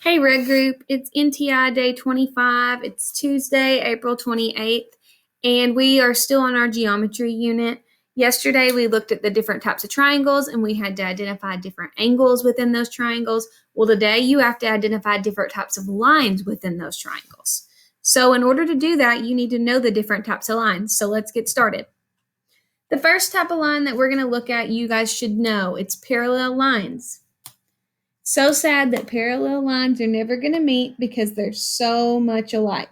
Hey, Red Group, it's NTI Day 25. It's Tuesday, April 28th, and we are still on our geometry unit. Yesterday, we looked at the different types of triangles, and we had to identify different angles within those triangles. Well, today, you have to identify different types of lines within those triangles. So in order to do that, you need to know the different types of lines. So let's get started. The first type of line that we're going to look at, you guys should know, it's parallel lines. So sad that parallel lines are never going to meet because they're so much alike.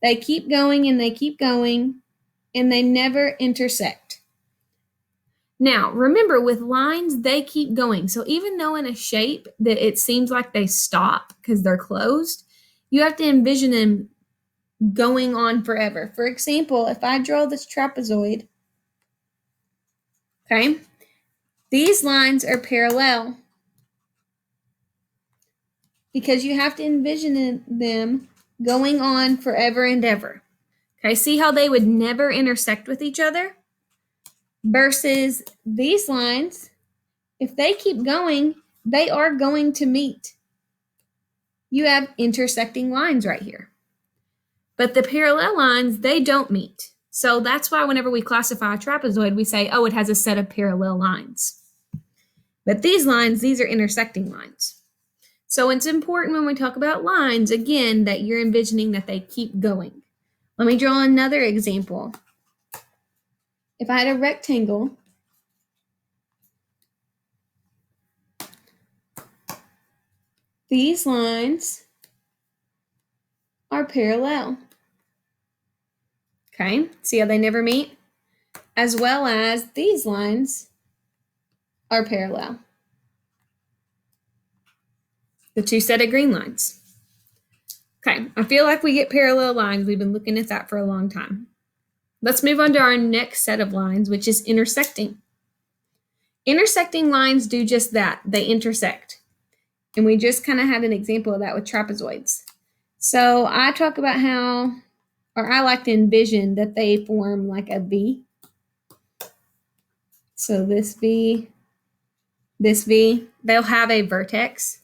They keep going and they keep going, and they never intersect. Now, remember, with lines, they keep going. So even though in a shape that it seems like they stop because they're closed, you have to envision them going on forever. For example, if I draw this trapezoid, okay, these lines are parallel because you have to envision them going on forever and ever. Okay, see how they would never intersect with each other? Versus these lines, if they keep going, they are going to meet. You have intersecting lines right here. But the parallel lines, they don't meet. So that's why whenever we classify a trapezoid, we say, oh, it has a set of parallel lines. But these lines, these are intersecting lines. So it's important when we talk about lines, again, that you're envisioning that they keep going. Let me draw another example. If I had a rectangle, these lines are parallel. Okay, see how they never meet? As well as these lines are parallel. The two set of green lines. Okay, I feel like we get parallel lines. We've been looking at that for a long time. Let's move on to our next set of lines, which is intersecting. Intersecting lines do just that. They intersect. And we just kind of had an example of that with trapezoids. So I talk about how, or I like to envision that they form like a V. So this V, they'll have a vertex.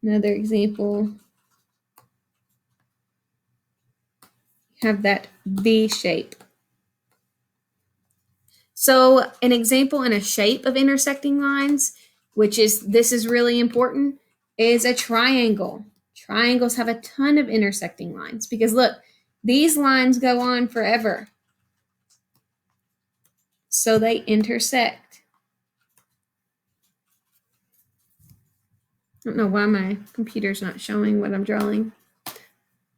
Another example, have that V shape. So an example in a shape of intersecting lines, this is really important, is a triangle. Triangles have a ton of intersecting lines because look, these lines go on forever. So they intersect. I don't know why my computer's not showing what I'm drawing.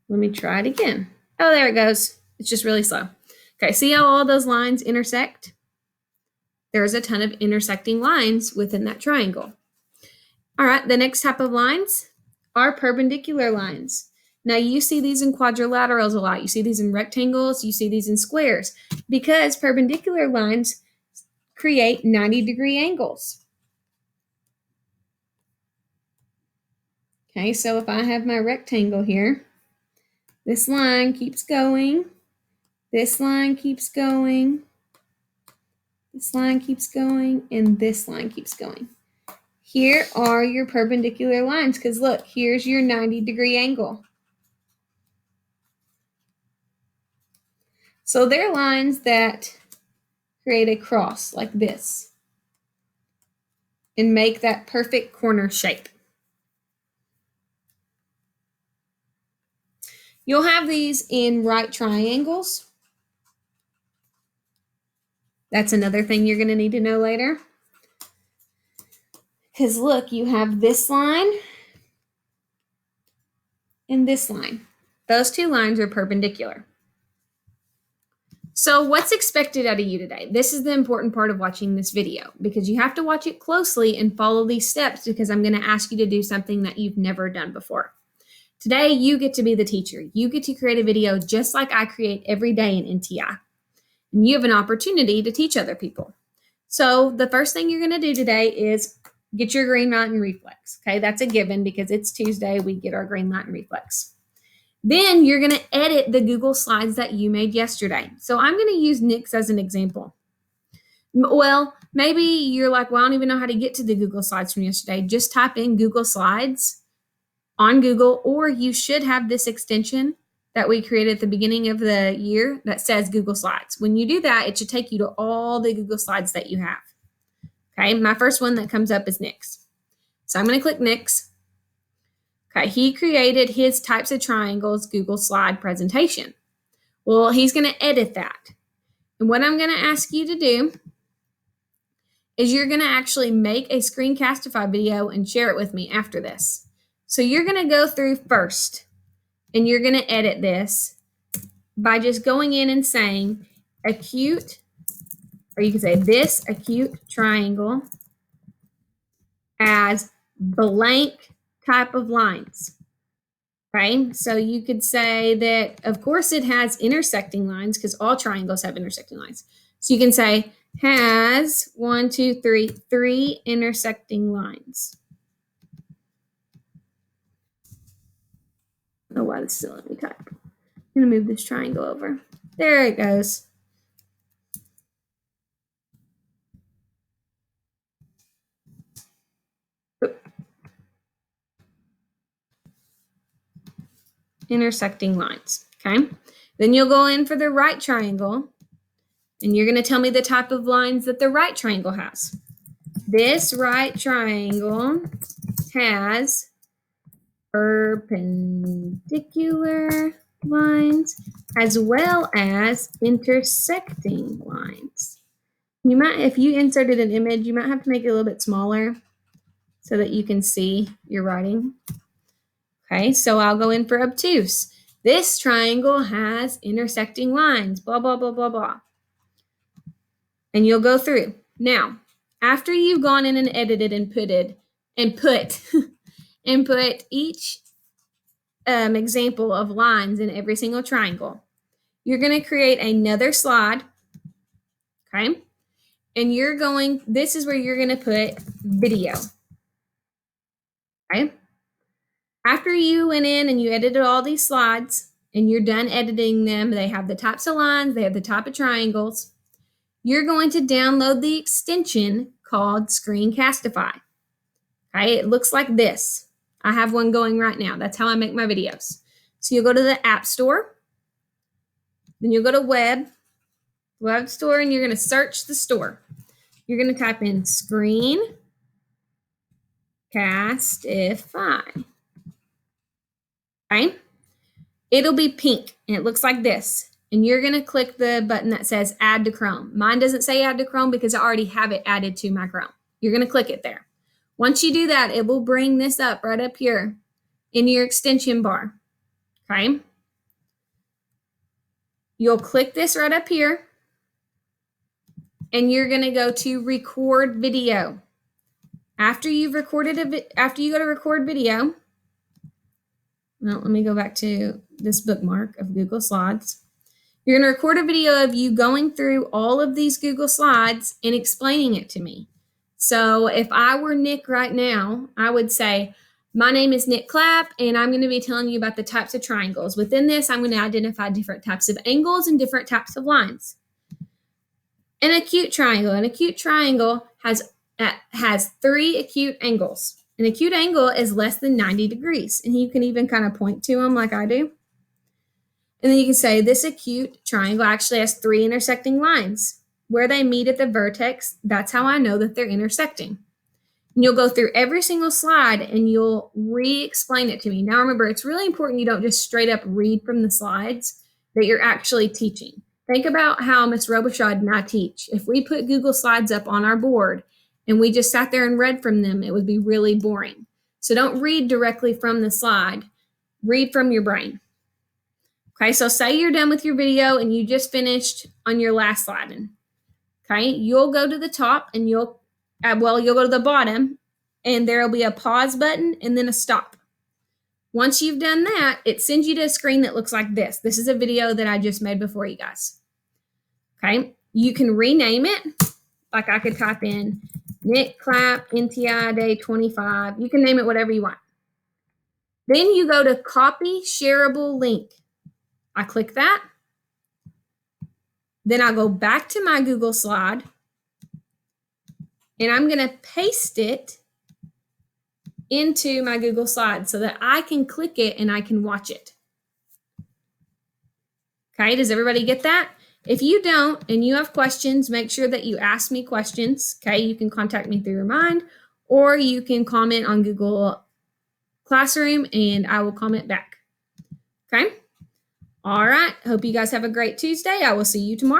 Let me try it again. Oh, there it goes. It's just really slow. Okay, see how all those lines intersect? There's a ton of intersecting lines within that triangle. All right, the next type of lines are perpendicular lines. Now you see these in quadrilaterals a lot. You see these in rectangles, you see these in squares, because perpendicular lines create 90-degree angles. Okay, so if I have my rectangle here, this line keeps going, this line keeps going, this line keeps going, and this line keeps going. Here are your perpendicular lines, because look, here's your 90-degree angle. So they're lines that create a cross like this and make that perfect corner shape. You'll have these in right triangles. That's another thing you're going to need to know later. Because look, you have this line and this line. Those two lines are perpendicular. So what's expected out of you today? This is the important part of watching this video because you have to watch it closely and follow these steps because I'm going to ask you to do something that you've never done before. Today, you get to be the teacher. You get to create a video just like I create every day in NTI. And you have an opportunity to teach other people. So the first thing you're going to do today is get your green light and reflex. Okay, that's a given because it's Tuesday. We get our green light and reflex. Then you're going to edit the Google Slides that you made yesterday. So I'm going to use Nick's as an example. Well, maybe you're like, well, I don't even know how to get to the Google Slides from yesterday. Just type in Google Slides on Google, or you should have this extension that we created at the beginning of the year that says Google Slides. When you do that, it should take you to all the Google Slides that you have. Okay, my first one that comes up is Nick's. So I'm going to click Nick's. Okay, he created his types of triangles Google Slide presentation. Well, he's going to edit that. And what I'm going to ask you to do is you're going to actually make a Screencastify video and share it with me after this. So you're going to go through first and you're going to edit this by just going in and saying acute, or you can say this acute triangle as blank type of lines. Okay, so you could say that, of course, it has intersecting lines because all triangles have intersecting lines. So you can say has 1, 2, 3, 3 intersecting lines. I don't know why this still let me type. I'm going to move this triangle over. There it goes. Intersecting lines. Okay, then you'll go in for the right triangle and you're going to tell me the type of lines that the right triangle has. This right triangle has perpendicular lines as well as intersecting lines. You might, if you inserted an image, you might have to make it a little bit smaller so that you can see your writing. Okay, so I'll go in for obtuse. This triangle has intersecting lines, blah, blah, blah, blah, blah. And you'll go through. Now, after you've gone in and edited and put each example of lines in every single triangle, you're going to create another slide. Okay, and this is where you're going to put video. Okay, after you went in and you edited all these slides and you're done editing them, they have the types of lines, they have the type of triangles, you're going to download the extension called Screencastify. Okay, it looks like this. I have one going right now. That's how I make my videos. So you'll go to the App Store, then you'll go to Web Store, and you're going to search the store. You're going to type in Screencastify. Okay, it'll be pink and it looks like this. And you're going to click the button that says Add to Chrome. Mine doesn't say Add to Chrome because I already have it added to my Chrome. You're going to click it there. Once you do that, it will bring this up right up here in your extension bar. Okay, you'll click this right up here and you're going to go to record video. After you've recorded after you go to record video, well, let me go back to this bookmark of Google Slides. You're going to record a video of you going through all of these Google Slides and explaining it to me. So if I were Nick right now, I would say, my name is Nick Clapp, and I'm going to be telling you about the types of triangles. Within this, I'm going to identify different types of angles and different types of lines. An acute triangle. An acute triangle has 3 acute angles. An acute angle is less than 90 degrees, and you can even kind of point to them like I do. And then you can say this acute triangle actually has 3 intersecting lines. Where they meet at the vertex, that's how I know that they're intersecting. And you'll go through every single slide and you'll re-explain it to me. Now remember, it's really important you don't just straight up read from the slides, that you're actually teaching. Think about how Ms. Robichaud and I teach. If we put Google Slides up on our board and we just sat there and read from them, it would be really boring. So don't read directly from the slide. Read from your brain. Okay, so say you're done with your video and you just finished on your last slide. Okay, you'll go to the top and you'll go to the bottom and there'll be a pause button and then a stop. Once you've done that, it sends you to a screen that looks like this. This is a video that I just made before you guys. Okay, you can rename it. Like I could type in Nick Clapp NTIDay25. You can name it whatever you want. Then you go to copy shareable link. I click that. Then I'll go back to my Google slide and I'm going to paste it into my Google Slides so that I can click it and I can watch it. Okay, does everybody get that? If you don't and you have questions, make sure that you ask me questions. Okay, you can contact me through Remind, or you can comment on Google Classroom and I will comment back. Okay, all right, hope you guys have a great Tuesday. I will see you tomorrow.